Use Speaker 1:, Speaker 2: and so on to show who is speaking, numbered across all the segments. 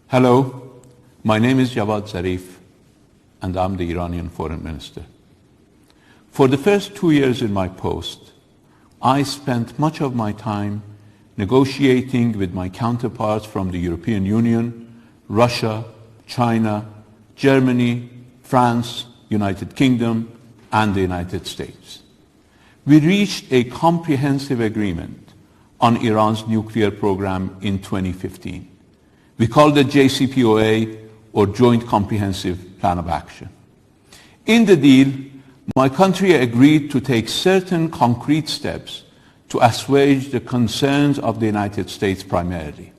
Speaker 1: Hello, my name is ظریف, and I'm the Iranian Foreign Minister. For the first 2 years in my post, I spent much of my time negotiating with my counterparts from the European Union, Russia, China, Germany, France, United Kingdom, and the United States. We reached a comprehensive agreement on Iran's nuclear program in 2015. We called it JCPOA, or Joint Comprehensive Plan of Action. In the deal, my country agreed to take certain concrete steps to assuage the concerns of the United States primarily.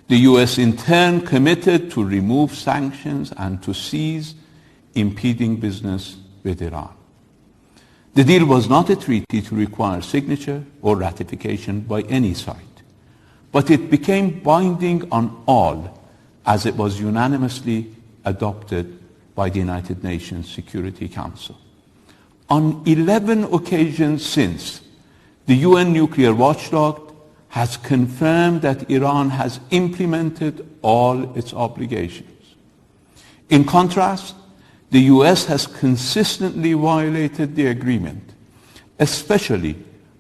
Speaker 1: The US in turn committed to remove sanctions and to cease impeding business with Iran. The deal was not a treaty to require signature or ratification by any side, but it became binding on all as it was unanimously adopted by the United Nations Security Council. On 11 occasions since, the UN nuclear watchdog has confirmed that Iran has implemented all its obligations. In contrast, the US has consistently violated the agreement, especially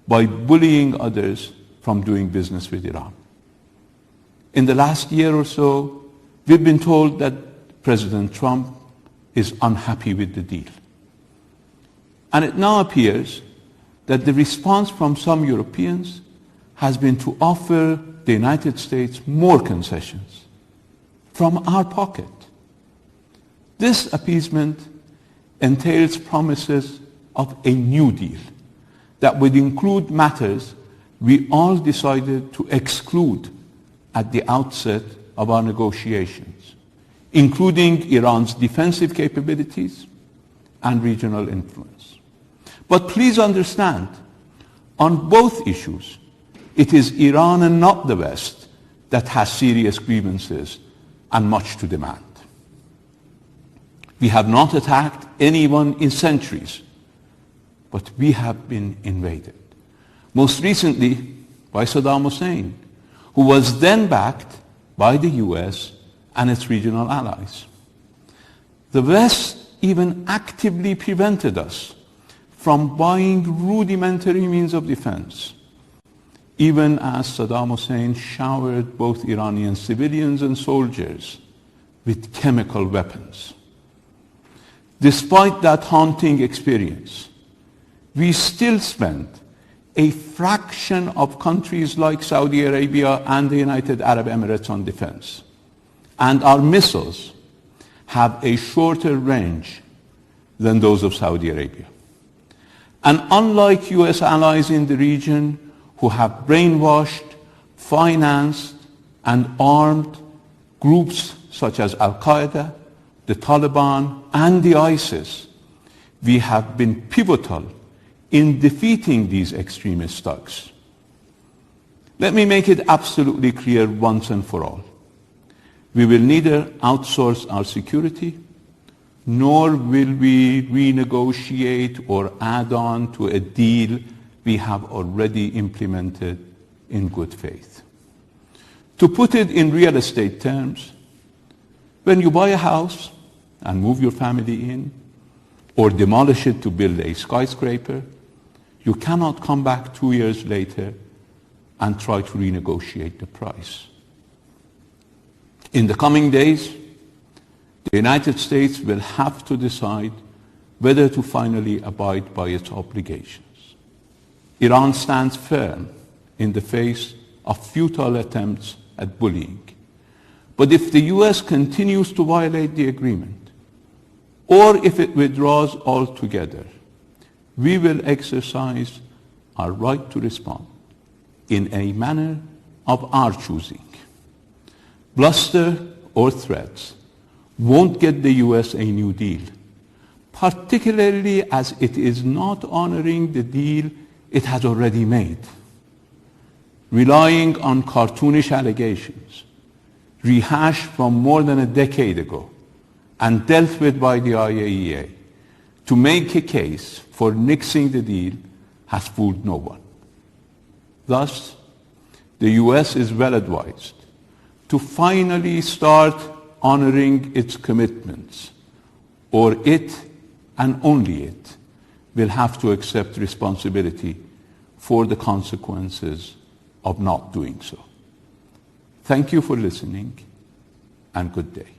Speaker 1: by bullying others from doing business with Iran. In the last year or so, we've been told that President Trump is unhappy with the deal. And it now appears that the response from some Europeans has been to offer the United States more concessions from our pocket. This appeasement entails promises of a new deal that would include matters we all decided to exclude at the outset of our negotiations, including Iran's defensive capabilities and regional influence. But please understand, on both issues, it is Iran and not the West that has serious grievances and much to demand. We have not attacked anyone in centuries, but we have been invaded. Most recently by Saddam Hussein, who was then backed by the US and its regional allies. The West even actively prevented us from buying rudimentary means of defense, even as Saddam Hussein showered both Iranian civilians and soldiers with chemical weapons. Despite that haunting experience, we still spend a fraction of countries like Saudi Arabia and the United Arab Emirates on defense. And our missiles have a shorter range than those of Saudi Arabia. And unlike US allies in the region who have brainwashed, financed, and armed groups such as Al-Qaeda, the Taliban, and the ISIS, we have been pivotal in defeating these extremist thugs. Let me make it absolutely clear once and for all. We will neither outsource our security, nor will we renegotiate or add on to a deal we have already implemented in good faith. To put it in real estate terms, when you buy a house and move your family in, or demolish it to build a skyscraper, you cannot come back 2 years later and try to renegotiate the price. In the coming days, the United States will have to decide whether to finally abide by its obligations. Iran stands firm in the face of futile attempts at bullying. But if the US continues to violate the agreement, or if it withdraws altogether, we will exercise our right to respond in a manner of our choosing. Bluster or threats won't get the US a new deal, particularly as it is not honoring the deal it has already made. Relying on cartoonish allegations, rehashed from more than a decade ago and dealt with by the IAEA, to make a case for nixing the deal has fooled no one. Thus, the US is well advised to finally start honoring its commitments, or it and only it will have to accept responsibility for the consequences of not doing so. Thank you for listening, and good day.